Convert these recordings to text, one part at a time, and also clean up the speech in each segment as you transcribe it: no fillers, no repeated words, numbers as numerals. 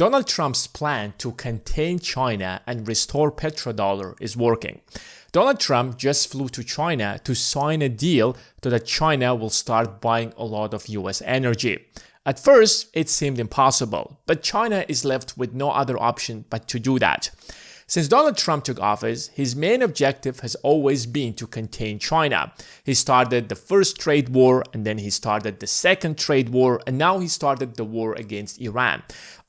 Donald Trump's plan to contain China and restore petrodollar is working. Donald Trump just flew to China to sign a deal so that China will start buying a lot of US energy. At first, it seemed impossible, but China is left with no other option but to do that. Since Donald Trump took office, his main objective has always been to contain China. He started the first trade war, and then he started the second trade war, and now he started the war against Iran.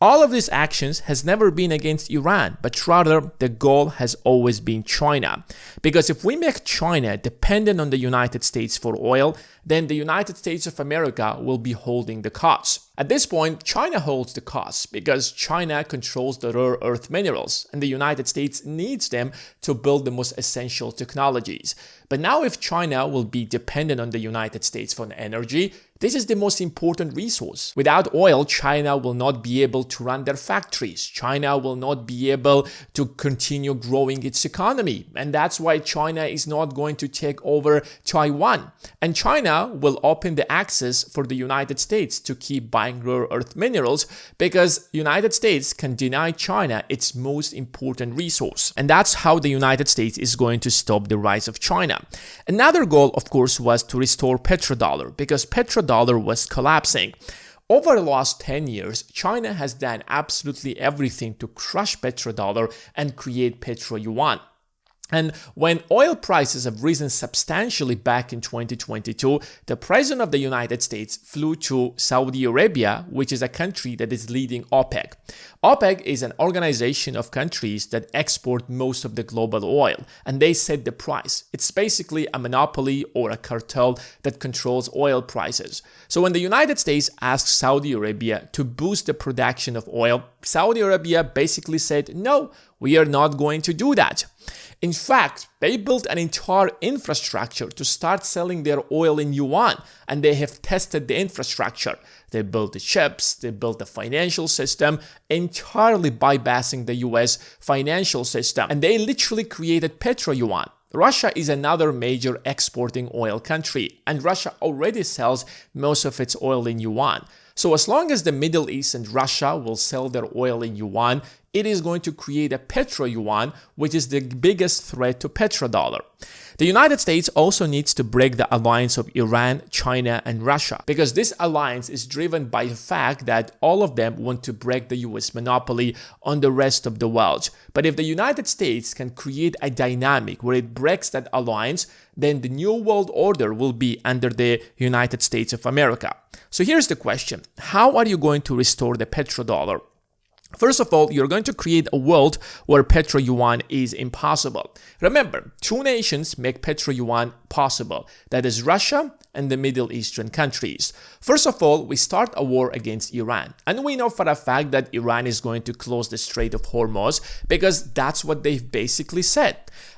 All of these actions has never been against Iran, but rather the goal has always been China. Because if we make China dependent on the United States for oil, then the United States of America will be holding the costs. At this point, China holds the costs because China controls the rare earth minerals, and the United States needs them to build the most essential technologies. But now if China will be dependent on the United States for energy, this is the most important resource. Without oil, China will not be able to run their factories. China will not be able to continue growing its economy. And that's why China is not going to take over Taiwan. And China will open the access for the United States to keep buying rare earth minerals because United States can deny China its most important resource. And that's how the United States is going to stop the rise of China. Another goal, of course, was to restore petrodollar because petrodollar was collapsing. Over the last 10 years, China has done absolutely everything to crush petrodollar and create petro-yuan. And when oil prices have risen substantially back in 2022, the President of the United States flew to Saudi Arabia, which is a country that is leading OPEC. OPEC is an organization of countries that export most of the global oil, and they set the price. It's basically a monopoly or a cartel that controls oil prices. So when the United States asked Saudi Arabia to boost the production of oil, Saudi Arabia basically said, no, we are not going to do that. In fact, they built an entire infrastructure to start selling their oil in yuan, and they have tested the infrastructure. They built the ships, they built the financial system, entirely bypassing the US financial system, and they literally created petro-yuan. Russia is another major exporting oil country, and Russia already sells most of its oil in yuan. So as long as the Middle East and Russia will sell their oil in yuan, it is going to create a petro-yuan, which is the biggest threat to petrodollar. The United States also needs to break the alliance of Iran, China, and Russia, because this alliance is driven by the fact that all of them want to break the US monopoly on the rest of the world. But if the United States can create a dynamic where it breaks that alliance, then the new world order will be under the United States of America. So here's the question. How are you going to restore the petrodollar? First of all, you're going to create a world where petro-yuan is impossible. Remember, two nations make petro-yuan possible. That is Russia and the Middle Eastern countries. First of all, we start a war against Iran. And we know for a fact that Iran is going to close the Strait of Hormuz because that's what they've basically said.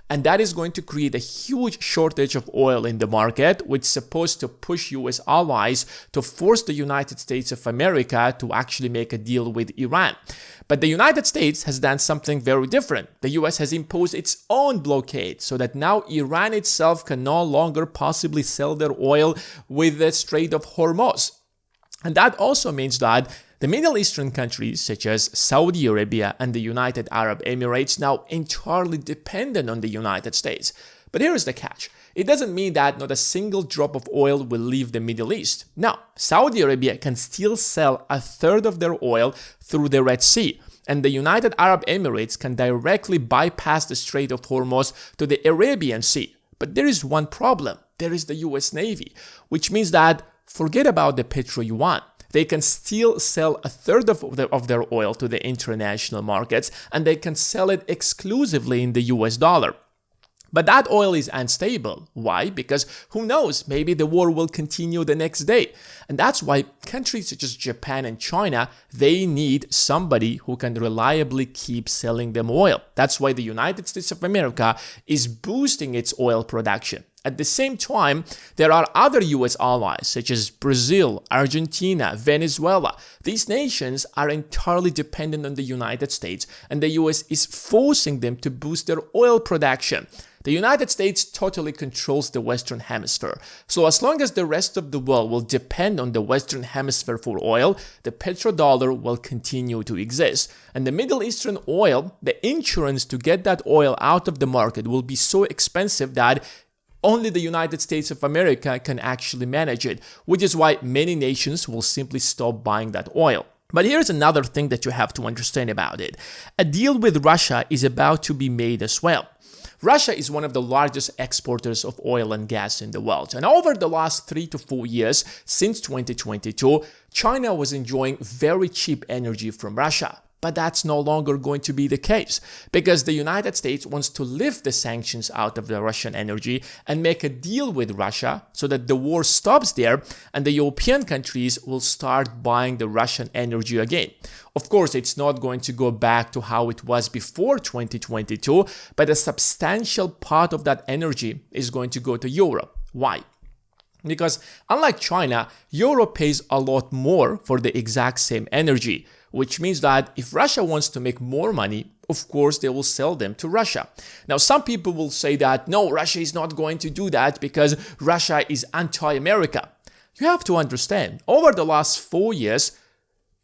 And that is going to create a huge shortage of oil in the market, which is supposed to push US allies to force the United States of America to actually make a deal with Iran. But the United States has done something very different. The US has imposed its own blockade so that now Iran itself can no longer possibly sell their oil with the Strait of Hormuz. And that also means that the Middle Eastern countries such as Saudi Arabia and the United Arab Emirates now entirely dependent on the United States. But here is the catch. It doesn't mean that not a single drop of oil will leave the Middle East. Now, Saudi Arabia can still sell a third of their oil through the Red Sea. And the United Arab Emirates can directly bypass the Strait of Hormuz to the Arabian Sea. But there is one problem. There is the US Navy, which means that forget about the petro-yuan. They can still sell a third of their oil to the international markets, and they can sell it exclusively in the US dollar. But that oil is unstable. Why? Because who knows, maybe the war will continue the next day. And that's why countries such as Japan and China, they need somebody who can reliably keep selling them oil. That's why the United States of America is boosting its oil production. At the same time, there are other US allies such as Brazil, Argentina, Venezuela. These nations are entirely dependent on the United States, and the US is forcing them to boost their oil production. The United States totally controls the Western Hemisphere. So as long as the rest of the world will depend on the Western Hemisphere for oil, the petrodollar will continue to exist. And the Middle Eastern oil, the insurance to get that oil out of the market will be so expensive that only the United States of America can actually manage it, which is why many nations will simply stop buying that oil. But here's another thing that you have to understand about it. A deal with Russia is about to be made as well. Russia is one of the largest exporters of oil and gas in the world. And over the last 3 to 4 years, since 2022, China was enjoying very cheap energy from Russia. But that's no longer going to be the case because the United States wants to lift the sanctions out of the Russian energy and make a deal with Russia so that the war stops there and the European countries will start buying the Russian energy again. Of course, it's not going to go back to how it was before 2022, but a substantial part of that energy is going to go to Europe. Why? Because unlike China, Europe pays a lot more for the exact same energy, which means that if Russia wants to make more money, of course, they will sell them to Russia. Now, some people will say that, no, Russia is not going to do that because Russia is anti-America. You have to understand, over the last 4 years,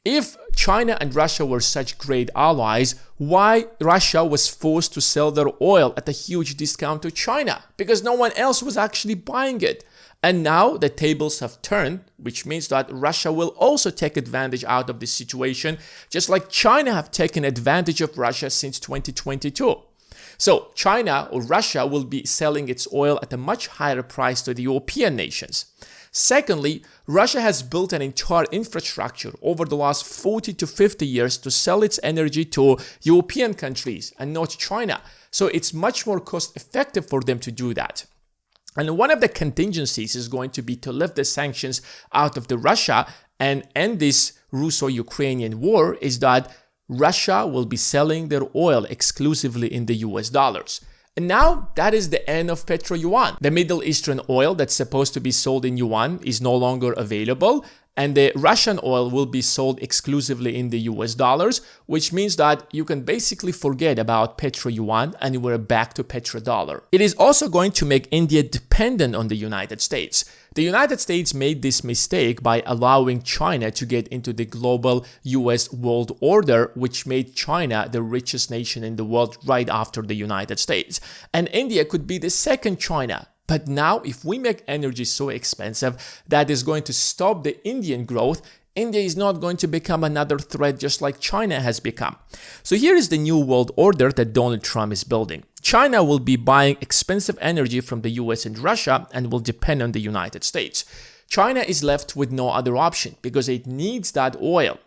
if China and Russia were such great allies, why Russia was forced to sell their oil at a huge discount to China? Because no one else was actually buying it. And now the tables have turned, which means that Russia will also take advantage out of this situation, just like China have taken advantage of Russia since 2022. So China or Russia will be selling its oil at a much higher price to the European nations. Secondly, Russia has built an entire infrastructure over the last 40 to 50 years to sell its energy to European countries and not China. So it's much more cost effective for them to do that. And one of the contingencies is going to be to lift the sanctions out of the Russia and end this Russo-Ukrainian war is that Russia will be selling their oil exclusively in the US dollars. And now that is the end of Petro Yuan. The Middle Eastern oil that's supposed to be sold in yuan is no longer available. And the Russian oil will be sold exclusively in the US dollars, which means that you can basically forget about Petro Yuan and we're back to petrodollar. It is also going to make India dependent on the United States. The United States made this mistake by allowing China to get into the global US world order, which made China the richest nation in the world right after the United States. And India could be the second China. But now, if we make energy so expensive that is going to stop the Indian growth, India is not going to become another threat just like China has become. So here is the new world order that Donald Trump is building. China will be buying expensive energy from the US and Russia and will depend on the United States. China is left with no other option because it needs that oil.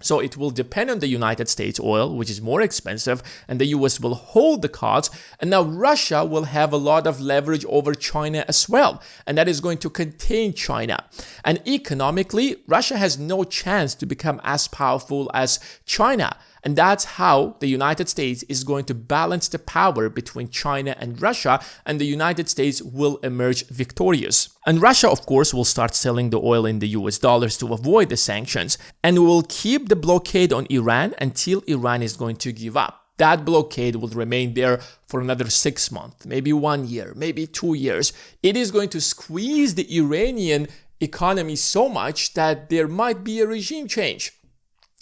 So it will depend on the United States oil, which is more expensive, and the US will hold the cards. And now Russia will have a lot of leverage over China as well. And that is going to contain China. And economically, Russia has no chance to become as powerful as China. And that's how the United States is going to balance the power between China and Russia, and the United States will emerge victorious. And Russia, of course, will start selling the oil in the US dollars to avoid the sanctions, and will keep the blockade on Iran until Iran is going to give up. That blockade will remain there for another 6 months, maybe 1 year, maybe 2 years. It is going to squeeze the Iranian economy so much that there might be a regime change.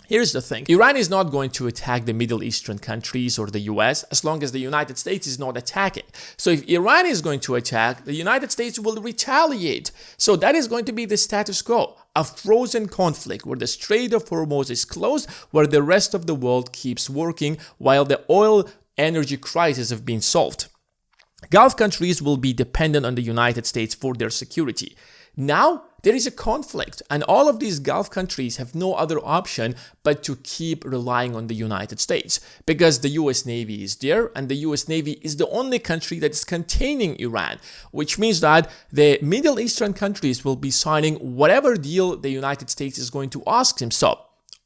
Here's the thing. Iran is not going to attack the Middle Eastern countries or the US as long as the United States is not attacking. So if Iran is going to attack, the United States will retaliate. So that is going to be the status quo. A frozen conflict where the Strait of Hormuz is closed, where the rest of the world keeps working while the oil energy crisis have been solved. Gulf countries will be dependent on the United States for their security. Now, there is a conflict, and all of these Gulf countries have no other option but to keep relying on the United States because the US Navy is there, and the US Navy is the only country that is containing Iran, which means that the Middle Eastern countries will be signing whatever deal the United States is going to ask them. So,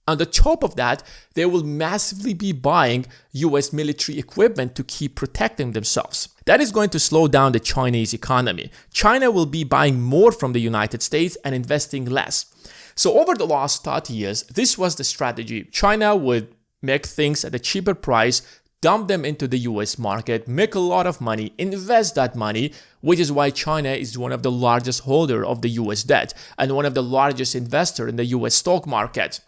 on the top of that, they will massively be buying US military equipment to keep protecting themselves. That is going to slow down the Chinese economy. China will be buying more from the United States and investing less. So over the last 30 years, this was the strategy. China would make things at a cheaper price, dump them into the US market, make a lot of money, invest that money, which is why China is one of the largest holder of the US debt and one of the largest investor in the US stock market.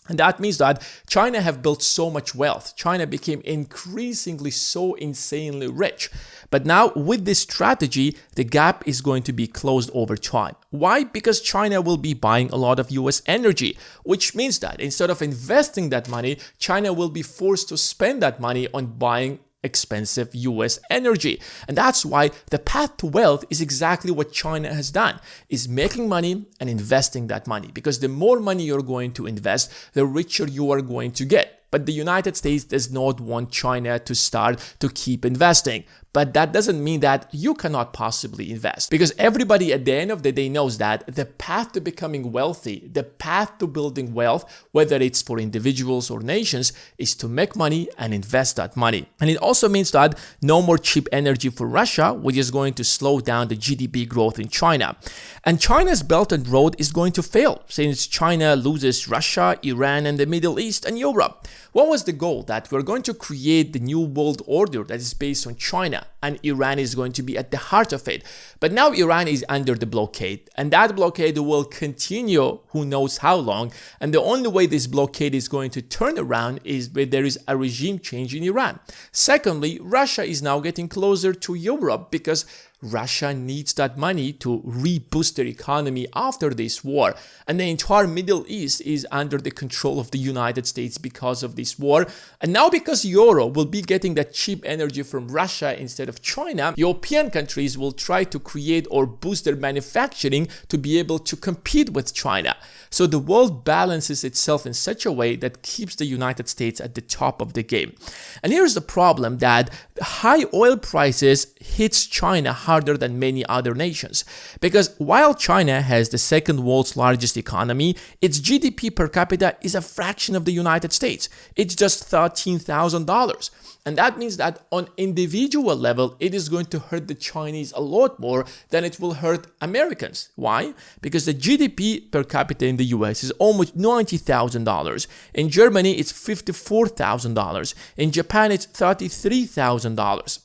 And that means that China have built so much wealth. China became increasingly so insanely rich. But now with this strategy, the gap is going to be closed over time. Why? Because China will be buying a lot of US energy, which means that instead of investing that money, China will be forced to spend that money on buying expensive US energy. And that's why the path to wealth is exactly what China has done, is making money and investing that money. Because the more money you're going to invest, the richer you are going to get. But the United States does not want China to start to keep investing. But that doesn't mean that you cannot possibly invest, because everybody at the end of the day knows that the path to becoming wealthy, the path to building wealth, whether it's for individuals or nations, is to make money and invest that money. And it also means that no more cheap energy for Russia, which is going to slow down the GDP growth in China. And China's Belt and Road is going to fail since China loses Russia, Iran, and the Middle East and Europe. What was the goal? That we're going to create the new world order that is based on China, and Iran is going to be at the heart of it. But now Iran is under the blockade, and that blockade will continue who knows how long. And the only way this blockade is going to turn around is when there is a regime change in Iran. Secondly, Russia is now getting closer to Europe because Russia needs that money to reboost their economy after this war. And the entire Middle East is under the control of the United States because of this war. And now because Europe will be getting that cheap energy from Russia instead of China, European countries will try to create or boost their manufacturing to be able to compete with China. So the world balances itself in such a way that keeps the United States at the top of the game. And here's the problem, that high oil prices hits China harder than many other nations. Because while China has the second world's largest economy, its GDP per capita is a fraction of the United States. It's just $13,000. And that means that on individual level, it is going to hurt the Chinese a lot more than it will hurt Americans. Why? Because the GDP per capita in the US is almost $90,000. In Germany, it's $54,000. In Japan, it's $33,000.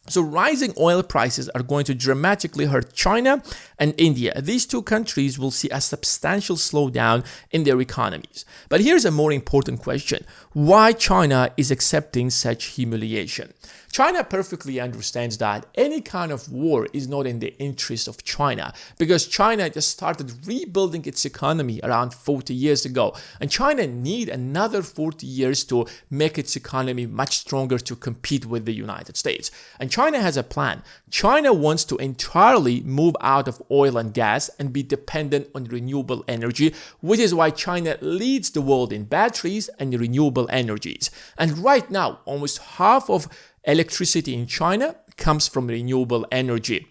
So rising oil prices are going to dramatically hurt China and India. These two countries will see a substantial slowdown in their economies. But here's a more important question. Why China is accepting such humiliation? China perfectly understands that any kind of war is not in the interest of China, because China just started rebuilding its economy around 40 years ago, and China needs another 40 years to make its economy much stronger to compete with the United States. And China has a plan. China wants to entirely move out of oil and gas and be dependent on renewable energy, which is why China leads the world in batteries and renewable energies. And right now, almost half of electricity in China comes from renewable energy.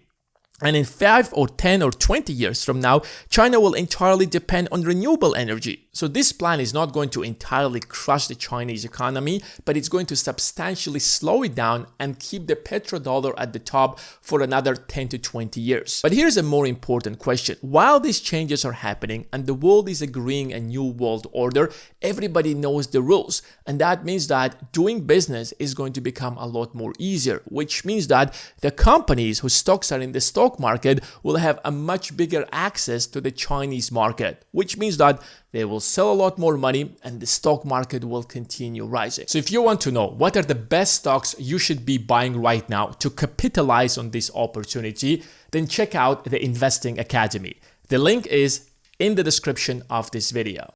And in 5 or 10 or 20 years from now, China will entirely depend on renewable energy. So this plan is not going to entirely crush the Chinese economy, but it's going to substantially slow it down and keep the petrodollar at the top for another 10 to 20 years. But here's a more important question. While these changes are happening and the world is agreeing a new world order, everybody knows the rules. And that means that doing business is going to become a lot more easier, which means that the companies whose stocks are in the stock market will have a much bigger access to the Chinese market, which means that they will sell a lot more money and the stock market will continue rising. So if you want to know what are the best stocks you should be buying right now to capitalize on this opportunity, then check out the Investing Academy. The link is in the description of this video.